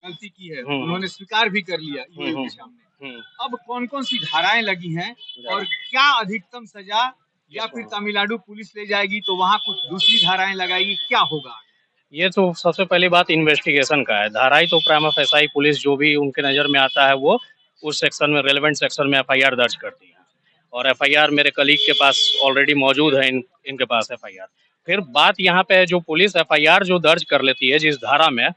गलती की है, हम्म, उन्होंने स्वीकार भी कर लिया हम्म, ईओ के हम्म, सामने। हम्म, अब कौन-कौन सी धाराएं लगी हैं और क्या अधिकतम सजा या फिर तमिलनाडु पुलिस ले जाएगी तो वहाँ कुछ दूसरी धाराएं लगाएगी, क्या होगा? ये तो सबसे पहली बात इन्वेस्टिगेशन का है। धाराई तो प्राइमा फेसाई पुलिस जो भी उनके नज़र में आता है वो उस सेक्शन में रेलेवेंट सेक्शन में एफआईआर दर्ज करती है और एफआईआर मेरे कलीग के पास ऑलरेडी मौजूद है। इनके पास एफआईआर। फिर बात यहाँ पे है, जो पुलिस एफआईआर जो दर्ज कर लेती है जिस धारा में,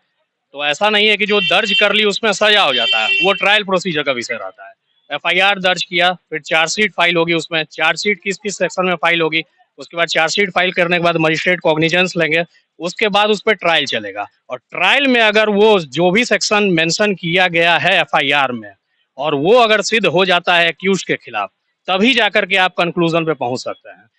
तो ऐसा नहीं है कि जो दर्ज कर ली उसमें सजा हो जाता है, वो ट्रायल प्रोसीजर का विषय रहता है। एफआईआर दर्ज किया, फिर चार्जशीट फाइल होगी, उसमें चार्जशीट किस किस सेक्शन में फाइल होगी, उसके बाद चार्जशीट फाइल करने के बाद मजिस्ट्रेट कॉग्निजेंस लेंगे, उसके बाद उस पर ट्रायल चलेगा और ट्रायल में अगर वो जो भी सेक्शन मेंशन किया गया है एफआईआर में और वो अगर सिद्ध हो जाता है एक्यूज के खिलाफ, तभी जाकर के आप कंक्लूजन पे पहुंच सकते हैं।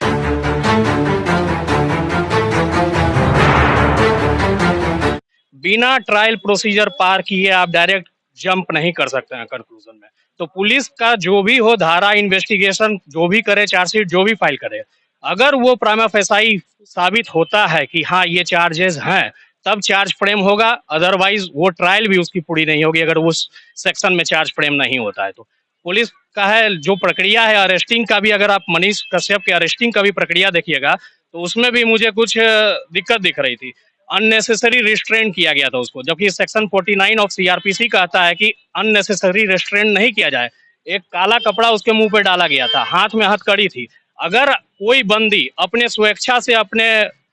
बिना ट्रायल प्रोसीजर पार किए आप डायरेक्ट जंप नहीं कर सकते हैं कंक्लूजन में। तो पुलिस का जो भी हो धारा, इन्वेस्टिगेशन जो भी करे, चार्जशीट जो भी फाइल करे, अगर वो प्राइमा फेसाई साबित होता है कि हाँ ये चार्जेस हैं, तब चार्ज फ्रेम होगा, अदरवाइज वो ट्रायल भी उसकी पूरी नहीं होगी अगर उस सेक्शन में चार्ज फ्रेम नहीं होता है। तो पुलिस का है जो प्रक्रिया है अरेस्टिंग का भी, अगर आप मनीष कश्यप के अरेस्टिंग का भी प्रक्रिया देखिएगा तो उसमें भी मुझे कुछ दिक्कत दिख रही थी। अननेसेसरी रिस्ट्रेंट किया गया था उसको, जबकि सेक्शन 49 ऑफ सीआरपीसी कहता है कि अननेसेसरी रिस्ट्रेंट नहीं किया जाए। एक काला कपड़ा उसके मुंह पे डाला गया था, हाथ में हथकड़ी थी। अगर कोई बंदी अपने स्वेच्छा से, अपने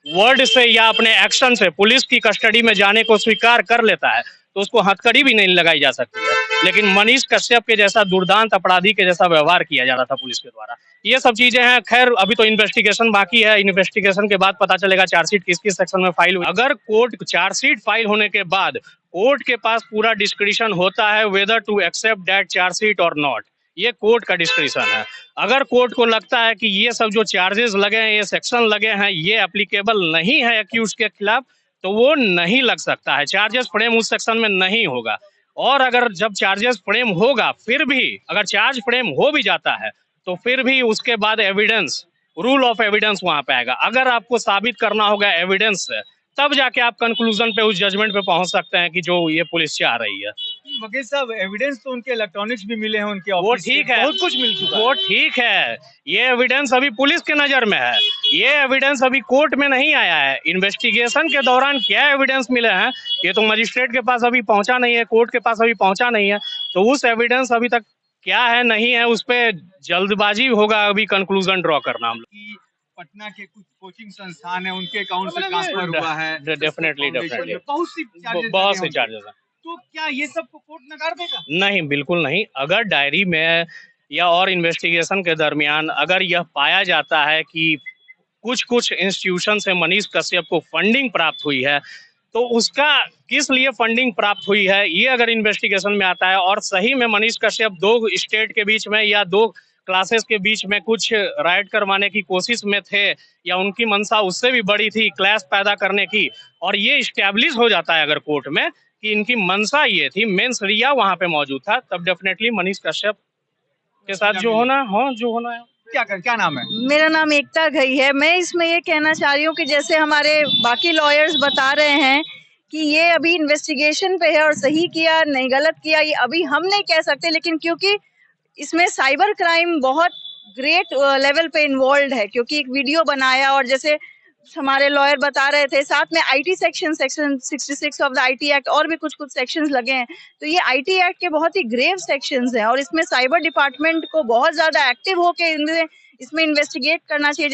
वर्ड से या अपने एक्शन से पुलिस की कस्टडी में जाने को स्वीकार कर लेता है तो उसको हथकड़ी भी नहीं लगाई जा सकती है। लेकिन मनीष कश्यप के जैसा दुर्दांत अपराधी के जैसा व्यवहार किया जा रहा था पुलिस के द्वारा। ये सब चीजें हैं। खैर अभी तो इन्वेस्टिगेशन बाकी है, इन्वेस्टिगेशन के बाद पता चलेगा चार्जशीट किस किस सेक्शन में फाइल हुई। अगर कोर्ट चार्जशीट फाइल होने के बाद कोर्ट के पास पूरा डिस्क्रिशन होता है whether to accept that chargesheet और नॉट, ये कोर्ट का डिस्क्रिशन है। अगर कोर्ट को लगता है कि ये सब जो चार्जेस लगे हैं, ये सेक्शन लगे हैं, ये एप्लीकेबल नहीं है एक्यूज के खिलाफ, तो वो नहीं लग सकता है, चार्जेस फ्रेम उस सेक्शन में नहीं होगा। और अगर जब चार्जेस फ्रेम होगा, फिर भी अगर चार्ज फ्रेम हो भी जाता है तो फिर भी उसके बाद एविडेंस, रूल ऑफ एविडेंस वहां पे आएगा। अगर आपको साबित करना होगा एविडेंस से, तब जाके आप कंक्लूजन पे, उस जजमेंट पे पहुंच सकते हैं कि जो ये पुलिस चाह रही है। वकील साहब, एविडेंस तो उनके इलेक्ट्रॉनिक्स भी मिले हैं उनके वो ऑफिस से, ठीक है, बहुत कुछ मिल चुका है। वो ठीक है। ये एविडेंस अभी पुलिस के नजर में है, ये एविडेंस अभी कोर्ट में नहीं आया है। इन्वेस्टिगेशन के दौरान क्या एविडेंस मिले हैं ये तो मजिस्ट्रेट के पास अभी पहुंचा नहीं है, कोर्ट के पास अभी पहुंचा नहीं है। तो उस एविडेंस अभी तक क्या है नहीं है, उस पर जल्दबाजी होगा अभी कंक्लूजन ड्रॉ करना। हम कि पटना के कुछ कोचिंग संस्थान है, उनके अकाउंट से ट्रांसफर हुआ है, डेफिनेटली बहुत सी चार्जेस बहुत से चार्जेस हैं। तो क्या ये सब को कोर्ट नकार देगा? नहीं, बिल्कुल नहीं। अगर डायरी में या और इन्वेस्टिगेशन के दरमियान अगर यह पाया जाता है कि कुछ कुछ इंस्टीट्यूशन से मनीष कश्यप को फंडिंग प्राप्त हुई है, तो उसका किस लिए फंडिंग प्राप्त हुई है ये अगर इन्वेस्टिगेशन में आता है और सही में मनीष कश्यप दो स्टेट के बीच में या दो क्लासेस के बीच में कुछ राइट करवाने की कोशिश में थे, या उनकी मंशा उससे भी बड़ी थी क्लैश पैदा करने की, और ये इस्टेब्लिश हो जाता है अगर कोर्ट में कि इनकी मंशा ये थी, मेंस रिया वहां पे मौजूद था, तब डेफिनेटली मनीष कश्यप के साथ जो होना है। क्या नाम है? मेरा नाम एकता घई है। मैं इसमें ये कहना चाह रही हूँ कि जैसे हमारे बाकी लॉयर्स बता रहे हैं कि ये अभी इन्वेस्टिगेशन पे है और सही किया नहीं गलत किया ये अभी हम नहीं कह सकते, लेकिन क्योंकि इसमें साइबर क्राइम बहुत ग्रेट लेवल पे इन्वॉल्व है, क्योंकि एक वीडियो बनाया और जैसे हमारे लॉयर बता रहे थे साथ में IT section 66 of the IT act और भी कुछ सेक्शंस लगे हैं। तो ये आईटी एक्ट के बहुत ही ग्रेव सेक्शंस हैं और इसमें साइबर डिपार्टमेंट को बहुत ज्यादा एक्टिव होकर इसमें इन्वेस्टिगेट करना चाहिए।